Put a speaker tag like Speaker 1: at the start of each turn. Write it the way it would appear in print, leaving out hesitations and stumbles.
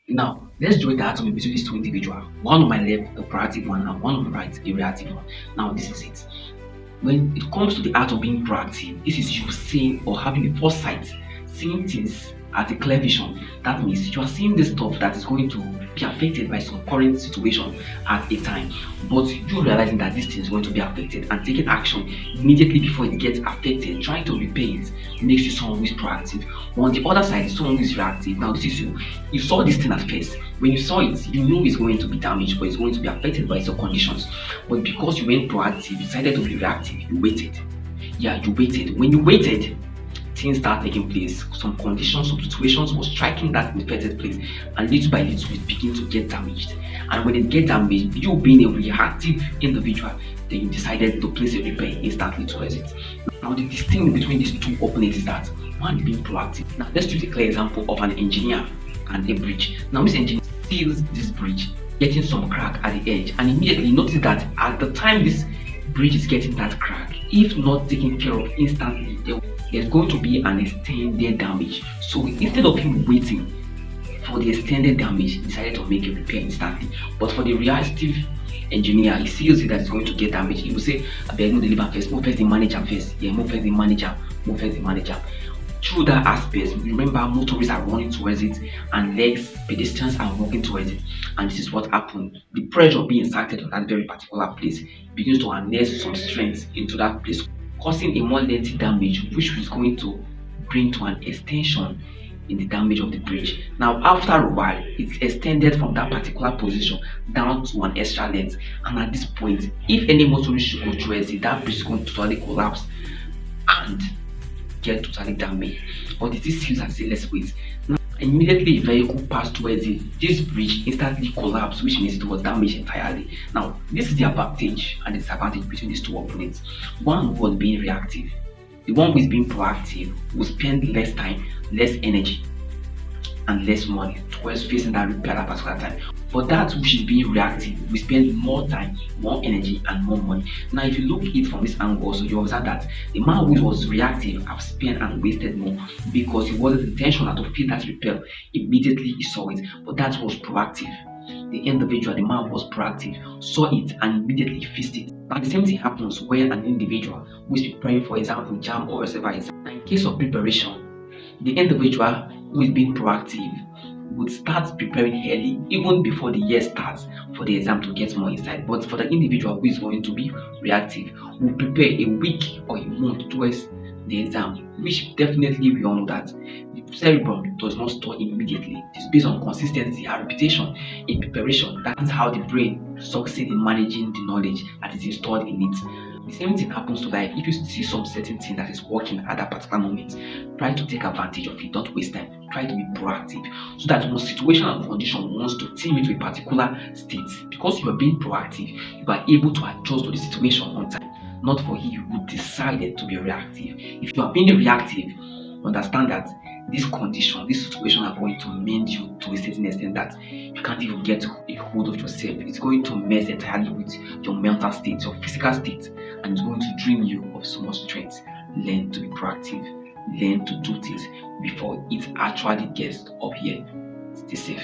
Speaker 1: Now, let's draw the anatomy between these two individuals. One on my left, a proactive one, and one on my right, a reactive one. Now, this is it. When it comes to the art of being proactive, this is you seeing or having a foresight, seeing things at a clear vision. That means you are seeing the stuff that is going to be affected by some current situation at a time, but you realizing that this thing is going to be affected and taking action immediately before it gets affected, trying to repair it makes you someone who is proactive. On the other side, someone who is reactive. Now, this is you. You saw this thing at first. When you saw it, you know it's going to be damaged or it's going to be affected by some conditions. But because you went proactive, you decided to be reactive, you waited. Yeah, you waited. When you waited, things start taking place. Some conditions, some situations was striking that infected place, and little by little it begin to get damaged. And when it get damaged, you being a reactive individual, then you decided to place a repair instantly towards it. Now the distinction between these two opponents is that one being proactive. Now let's use a clear example of an engineer and a bridge. Now this engineer seals this bridge, getting some crack at the edge, and immediately notice that at the time this bridge is getting that crack, if not taken care of instantly, there's going to be an extended damage. So instead of him waiting for the extended damage, he decided to make a repair instantly. But for the reactive engineer, he sees it that it's going to get damaged. He will say, I beg no deliver first, move first the manager first. Yeah, move first the manager, move first the manager. Through that aspect, remember motorists are running towards it and legs, pedestrians are walking towards it. And this is what happened. The pressure being exerted on that very particular place begins to harness some strength into that place, causing a more lengthy damage, which is going to bring to an extension in the damage of the bridge. Now, after a while, it's extended from that particular position down to an extra length. And at this point, if any motorist should go towards it, that bridge is going to totally collapse and get totally damaged. But it is still as a let's wait. Now, immediately a vehicle passed towards it, this bridge instantly collapsed, which means it was damaged entirely. Now, this is the advantage and disadvantage between these two opponents. One was being reactive. The one who is being proactive will spend less time, less energy, and less money towards facing that repair at that particular time. But that which is being reactive, we spend more time, more energy, and more money. Now, if you look at it from this angle, so you observe that the man who was reactive have spent and wasted more because he wasn't intentional to feel that repair immediately he saw it. But that was proactive. The individual, the man was proactive, saw it and immediately fixed it. Now, the same thing happens when an individual who is preparing for example jam or whatever exam. Now, in case of preparation, the individual who is being proactive would start preparing early, even before the year starts, for the exam to get more insight. But for the individual who is going to be reactive, will prepare a week or a month towards the exam, which definitely we all know that the cerebrum does not store immediately. It is based on consistency and repetition in preparation. That is how the brain succeeds in managing the knowledge that is installed in it. The same thing happens to life. If you see some certain thing that is working at that particular moment, try to take advantage of it. Don't waste time. Try to be proactive so that when situation and condition wants to take you to a particular state, because you are being proactive, you are able to adjust to the situation on time. Not for you who decided to be reactive. If you are being reactive, understand that this condition, this situation are going to mend you to a certain extent that you can't even get a hold of yourself. It's going to mess entirely with your mental state, your physical state, and it's going to drain you of so much strength. Learn to be proactive, learn to do things before it actually gets up here. Stay safe.